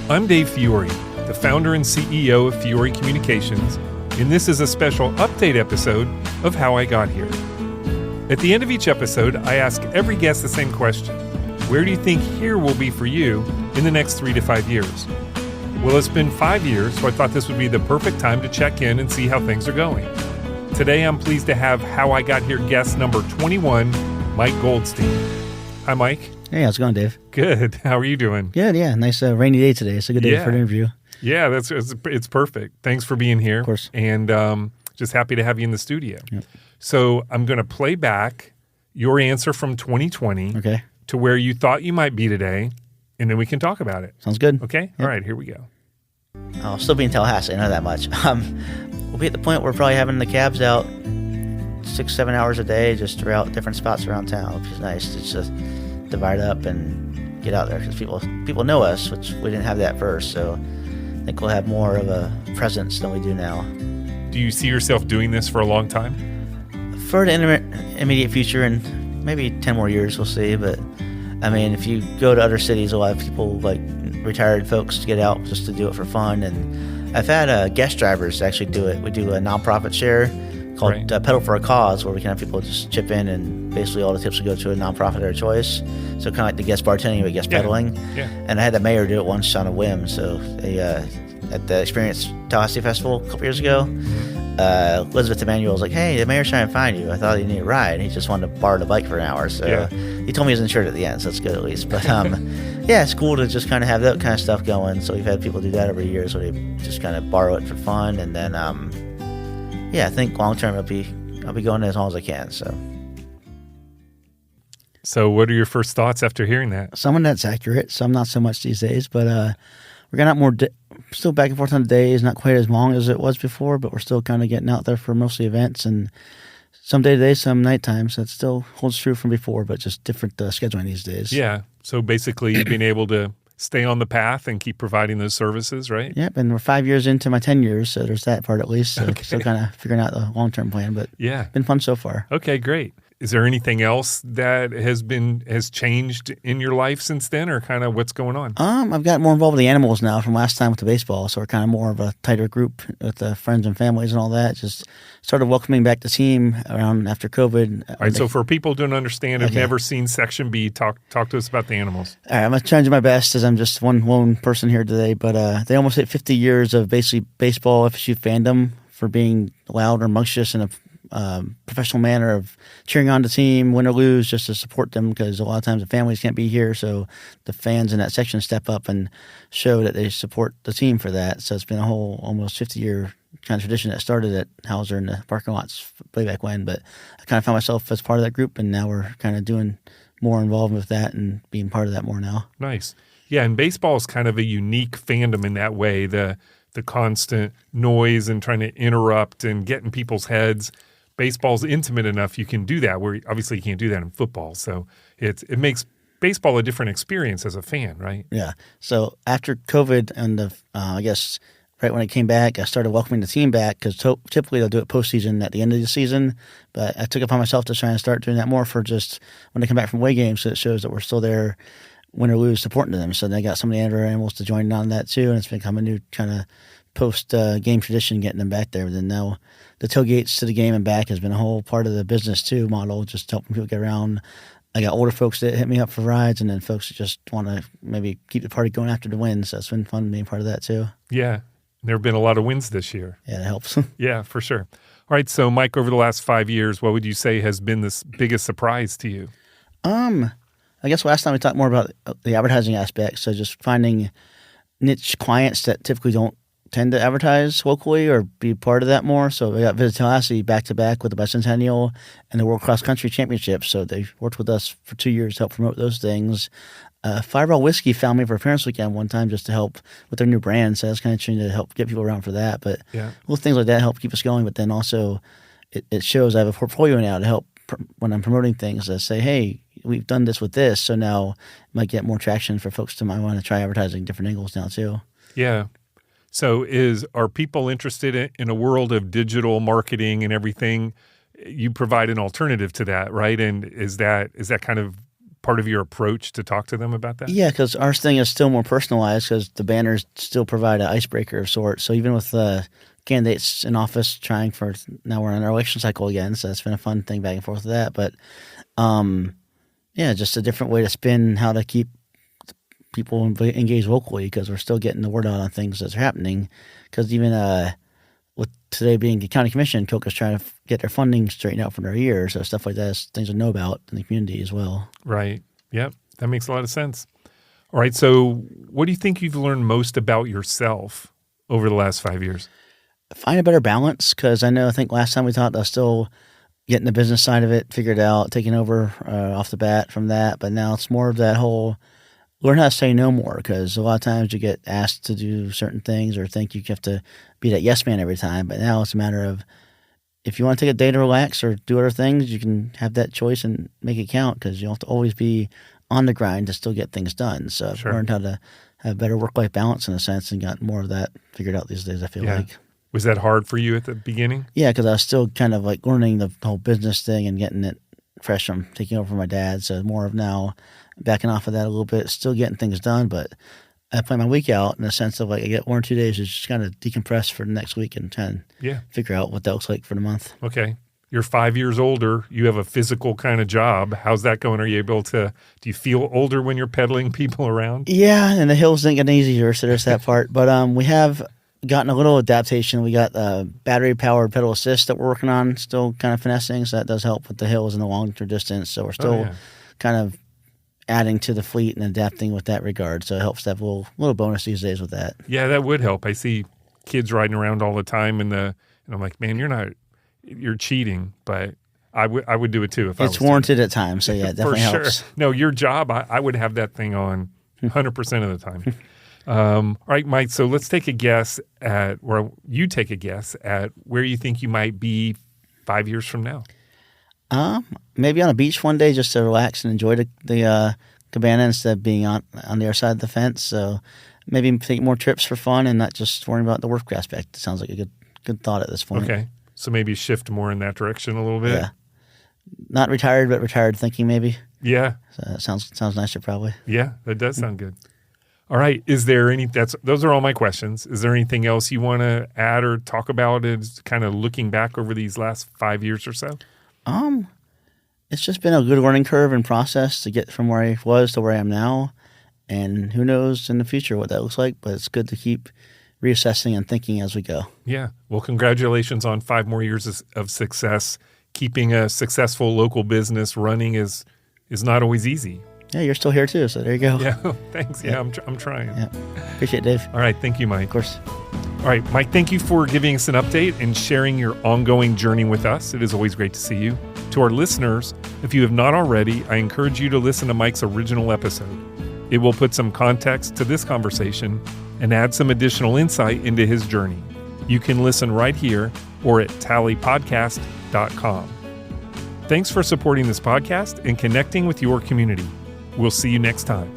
I'm Dave Fiore, the founder and CEO of Fiore Communications, and this is a special update episode of How I Got Here. At the end of each episode, I ask every guest the same question. Where do you think here will be for you in the next 3 to 5 years? Well, it's been 5 years, so I thought this would be the perfect time to check in and see how things are going. Today, I'm pleased to have How I Got Here guest number 21, Mike Goldstein. Hi, Mike. Hey, how's it going, Dave? Good. How are you doing? Good, yeah. Nice rainy day today. It's a good day for an interview. Yeah, it's perfect. Thanks for being here. Of course. And just happy to have you in the studio. Yep. So I'm going to play back your answer from 2020 to where you thought you might be today, and then we can talk about it. Sounds good. Okay? Yep. All right, here we go. I'll still be in Tallahassee. I know that much. We'll be at the point where we're probably having the cabs out 6-7 hours a day just throughout different spots around town, which is nice. It's just divide up and get out there because people know us, which we didn't have that at first. So I think we'll have more of a presence than we do now. Do you see yourself doing this for a long time? For the immediate future, and maybe 10 more years, we'll see. But I mean, if you go to other cities, a lot of people, like retired folks, get out just to do it for fun. And I've had guest drivers actually do it. We do a nonprofit share called Pedal for a Cause, where we can have people just chip in, and basically all the tips will go to a nonprofit of their choice. So kind of like the guest bartending, but guest pedaling. Yeah. And I had the mayor do it once on a whim. So they, at the Experience Tallahassee Festival a couple years ago, Elizabeth Emanuel was like, "Hey, the mayor's trying to find you. I thought he needed a ride." And he just wanted to borrow the bike for an hour. So he told me he was insured at the end, so that's good at least. But yeah, it's cool to just kind of have that kind of stuff going. So we've had people do that over the years, where they just kind of borrow it for fun. And then I think long term I'll be going as long as I can. So what are your first thoughts after hearing that? Some of that's accurate, some not so much these days. But we're getting out more, still back and forth on the days, not quite as long as it was before, but we're still kind of getting out there for mostly events, and some day-to-day, some nighttime. So it still holds true from before, but just different scheduling these days. Yeah. So basically being able to stay on the path and keep providing those services, right? Yep, and we're 5 years into my 10 years, so there's that part at least. So still kind of figuring out the long-term plan, but been fun so far. Okay, great. Is there anything else that has changed in your life since then, or kind of what's going on? I've got more involved with the animals now from last time with the baseball, so we're kind of more of a tighter group with the friends and families and all that. Just started welcoming back the team around after COVID. All right, so for people who don't understand, have never seen Section B, talk to us about the animals. All right, I'm going to try and do my best as I'm just one lone person here today, but they almost hit 50 years of basically baseball FSU fandom for being loud, rambunctious, and a professional manner of cheering on the team, win or lose, just to support them, because a lot of times the families can't be here, so the fans in that section step up and show that they support the team for that. So it's been a whole almost 50-year kind of tradition that started at Hauser in the parking lots way back when, but I kind of found myself as part of that group, and now we're kind of doing more involved with that and being part of that more now. Nice. Yeah, and baseball is kind of a unique fandom in that way, the constant noise and trying to interrupt and get in people's heads. Baseball's intimate enough you can do that, where obviously you can't do that in football. So it makes baseball a different experience as a fan, right? Yeah. So after COVID and I guess right when it came back, I started welcoming the team back, because typically they'll do it postseason at the end of the season. But I took it upon myself to try and start doing that more for just when they come back from away games, so it shows that we're still there, win or lose, supporting them. So then I got some of the other animals to join in on that too, and it's become a new kind of post-game tradition, getting them back there. But then now the tailgates to the game and back has been a whole part of the business too model, just helping people get around. I got older folks that hit me up for rides, and then folks that just want to maybe keep the party going after the win. So it's been fun being part of that too. Yeah. There have been a lot of wins this year. Yeah, that helps. Yeah, for sure. All right. So Mike, over the last 5 years, what would you say has been the biggest surprise to you? I guess last time we talked more about the advertising aspect. So just finding niche clients that typically don't tend to advertise locally or be part of that more. So we got Visit Tallahassee back-to-back with the Bicentennial and the World Cross Country Championships. So they worked with us for 2 years to help promote those things. Fireball Whiskey found me for a parents' weekend one time just to help with their new brand. So that's kind of trying to help get people around for that. But little things like that help keep us going. But then also it shows I have a portfolio now to help when I'm promoting things that say, hey, we've done this with this. So now it might get more traction for folks to might want to try advertising different angles now too. Yeah. So are people interested in a world of digital marketing and everything? You provide an alternative to that, right? And is that kind of part of your approach to talk to them about that? Yeah, because our thing is still more personalized because the banners still provide an icebreaker of sorts. So even with candidates in office trying for, now we're in our election cycle again, so it's been a fun thing back and forth with that. But just a different way to spin how to keep people engaged locally because we're still getting the word out on things that's happening. Because even with today being the county commission, Coke is trying to get their funding straightened out for their year. So stuff like that is things to know about in the community as well. Right. Yep. That makes a lot of sense. All right. So what do you think you've learned most about yourself over the last 5 years? Find a better balance because I think last time we talked, I was still getting the business side of it figured out, taking over off the bat from that. But now it's more of that whole learn how to say no more because a lot of times you get asked to do certain things or think you have to be that yes man every time. But now it's a matter of if you want to take a day to relax or do other things, you can have that choice and make it count because you don't have to always be on the grind to still get things done. So I've learned how to have better work-life balance in a sense and got more of that figured out these days, I feel like. Was that hard for you at the beginning? Yeah, because I was still kind of like learning the whole business thing and getting it fresh from taking over from my dad. So more of now backing off of that a little bit, still getting things done, but I plan my week out in the sense of like I get 1 or 2 days to just kind of decompress for the next week and try and figure out what that looks like for the month. Okay. You're 5 years older. You have a physical kind of job. How's that going? Are you able to, do you feel older when you're pedaling people around? Yeah, and the hills didn't get any easier, so there's that part. But we have gotten a little adaptation. We got battery-powered pedal assist that we're working on, still kind of finessing, so that does help with the hills and the longer distance. So we're still kind of adding to the fleet and adapting with that regard. So it helps to have a little bonus these days with that. Yeah, that would help. I see kids riding around all the time, and I'm like, man, you're cheating, but I would do it too if I was. It's warranted at times, so yeah, it definitely helps. No, your job, I would have that thing on 100% of the time. All right, Mike, so let's take a guess at where you think you might be 5 years from now. Maybe on a beach one day just to relax and enjoy the cabana instead of being on the other side of the fence. So maybe take more trips for fun and not just worrying about the work aspect. It sounds like a good thought at this point. Okay. So maybe shift more in that direction a little bit. Yeah. Not retired, but retired thinking maybe. Yeah. So that sounds nicer probably. Yeah, that does sound good. All right. Is there those are all my questions. Is there anything else you want to add or talk about as kind of looking back over these last 5 years or so? It's just been a good learning curve and process to get from where I was to where I am now. And who knows in the future what that looks like, but it's good to keep reassessing and thinking as we go. Yeah. Well, congratulations on 5 more years of success. Keeping a successful local business running is not always easy. Yeah, you're still here too, so there you go. Yeah, thanks. Yeah, I'm trying. Yeah. Appreciate it, Dave. All right. Thank you, Mike. Of course. All right, Mike, thank you for giving us an update and sharing your ongoing journey with us. It is always great to see you. To our listeners, if you have not already, I encourage you to listen to Mike's original episode. It will put some context to this conversation and add some additional insight into his journey. You can listen right here or at tallypodcast.com. Thanks for supporting this podcast and connecting with your community. We'll see you next time.